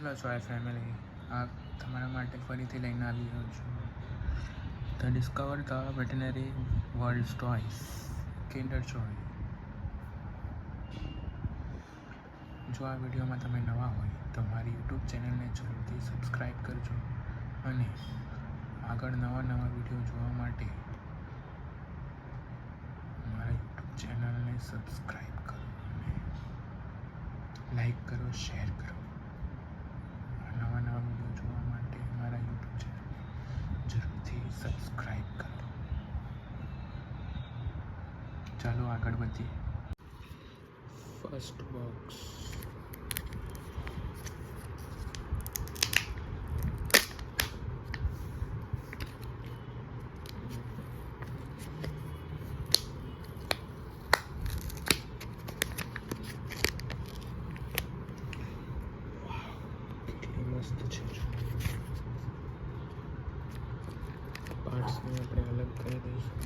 Hello ચોય family, આ તમારા માટે ફરીથી લઈને આવી ગયો છું the discover the veterinary world toys Kinder Joy. જો આ વિડીયોમાં તમે નવા હોય તો મારી યુટ્યુબ ચેનલને જરૂરથી સબસ્ક્રાઈબ કરજો અને આગળ નવા વિડીયો જોવા માટે મારા યુટ્યુબ ચેનલને સબસ્ક્રાઈબ કરો અને લાઈક કરો, શેર કરો. નવા વિડીયો જોવા માટે મારા યુટ્યુબ ચેનલને જરૂરથી સબસ્ક્રાઈબ કરો. ચાલો આગળ વધીએ. First box. મસ્ત છે. પાર્ટ્સને આપણે અલગ કરી દઈશું.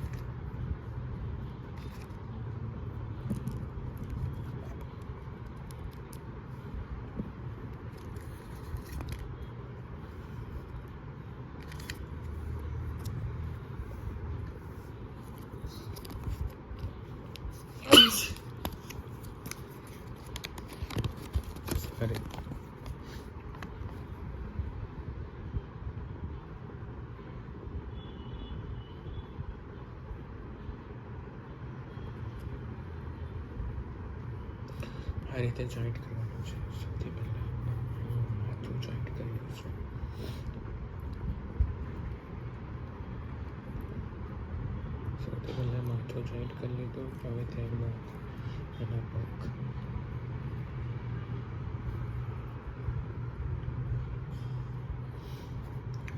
Sorry. આ રીતે જોઈન્ટ કરવાનું છે. સૌથી પહેલાં માથું જોઈન્ટ કરી દઈશું. સૌથી પહેલાં માથું જોઈન્ટ કરી લીધું. હવે ત્યારબાદ એના પગ.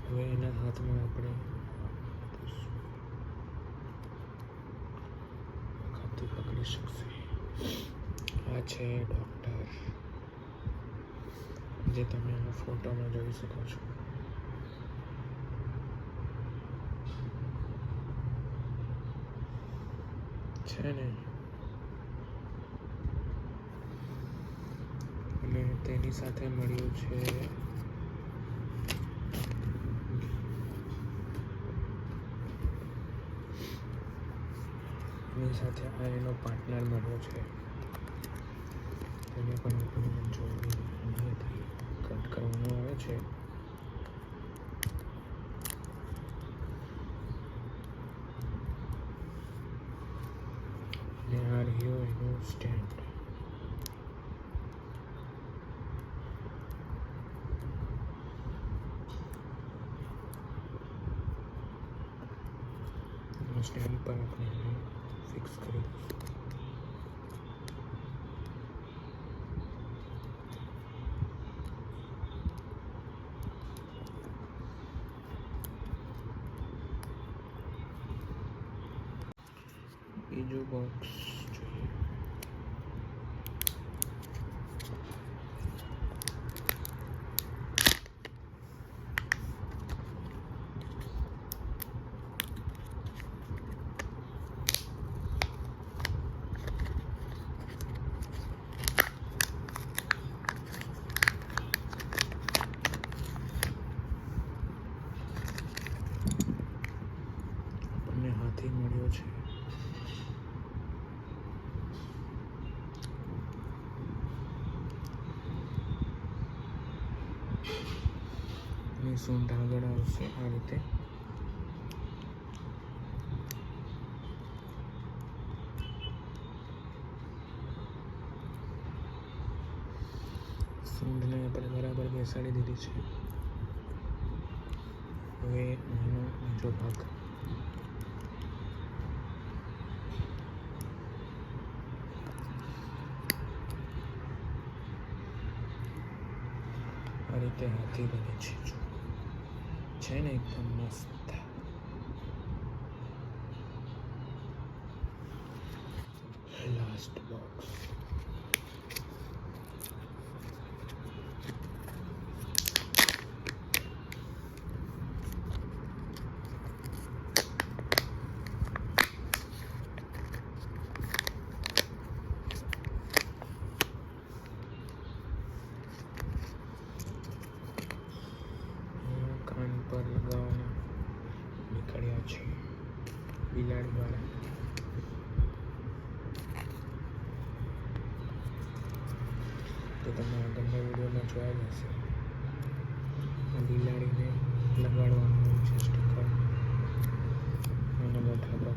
હવે એના હાથમાં આપણે હાથથી પકડી શકશે. આ છે ડૉક્ટર, જે તમે આ ફોટોમાં જોઈ શકો છો. છે ને, અને તેની સાથે મળ્યું છે એની સાથે આ એનો પાર્ટનર મળ્યો છે. એને પણ આપણે જોઈને અહીંયાથી કટ કરવાનું આવે છે. અને આ રહ્યો એનો સ્ટેન્ડ. સ્ટેન્ડ પર આપણે એને ફિક્સ કરી દઈશું. બીજું બોક્સ જોઈએ. આપણને હાથી મળ્યો છે. સૂંઢ આગળ આવશે આ રીતે. સૂંઢને આપણે બરાબર બેસાડી દીધી છે. હવે એનો બીજો ભાગ. આ રીતે હાથી બને છે. છે ને, એકદમ મસ્ત. Last box. પર લગાવવાના નીકળ્યા છે બિલાડીવાળા. તો તમે આગળના વિડીયોમાં જોયા જ હશે. આ બિલાડીને લગાડવાનું હોય છે સ્ટીકર અને મોઢા પર.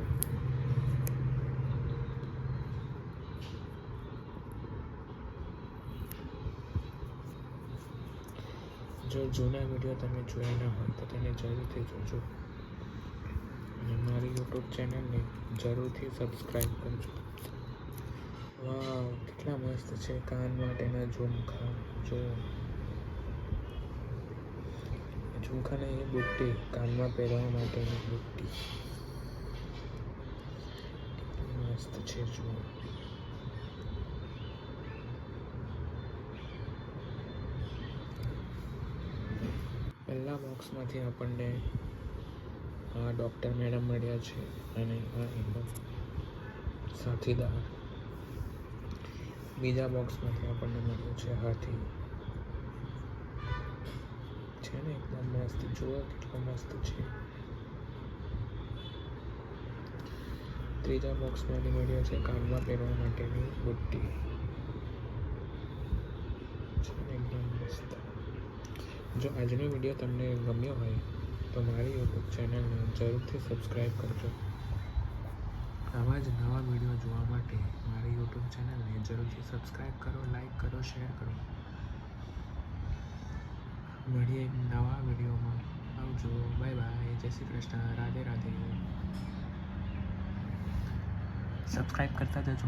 જો જૂના વિડીયો તમે જોયા ના હોય તો તેને જરૂરથી જોજો અને મારી યુટ્યુબ ચેનલને જરૂરથી સબસ્ક્રાઈબ કરજો. વાવ, કેટલા મસ્ત છે કાન માટેના ઝુમખા. જો ઝુમખાને એ બુટ્ટી, કાનમાં પહેરવા માટેની બુટ્ટી મસ્ત છે. જુઓ, પહેલા બોક્સમાંથી આપણને આ ડૉક્ટર મેડમ મળ્યા છે અને આ એમનો સાથીદાર. બીજા બોક્સમાંથી આપણને મળ્યું છે હાથી. છે ને એકદમ મસ્ત. જુઓ કેટલો મસ્ત છે. ત્રીજા બોક્સમાંથી મળ્યો છે કાનમાં પહેરવા માટેની બુટ્ટી. છે ને એકદમ મસ્ત. જો આજનો વિડીયો તમને ગમ્યો હોય તો મારી યુટ્યુબ ચેનલને જરૂરથી સબસ્ક્રાઈબ કરજો. આવા જ નવા વિડીયો જોવા માટે મારી યુટ્યુબ ચેનલને જરૂરથી સબસ્ક્રાઈબ કરો, લાઈક કરો, શેર કરો. મળીએ એક નવા વિડીયોમાં. આવજો, બાય બાય, જય શ્રી કૃષ્ણ, રાધે રાધે. સબસ્ક્રાઈબ કરતા જજો.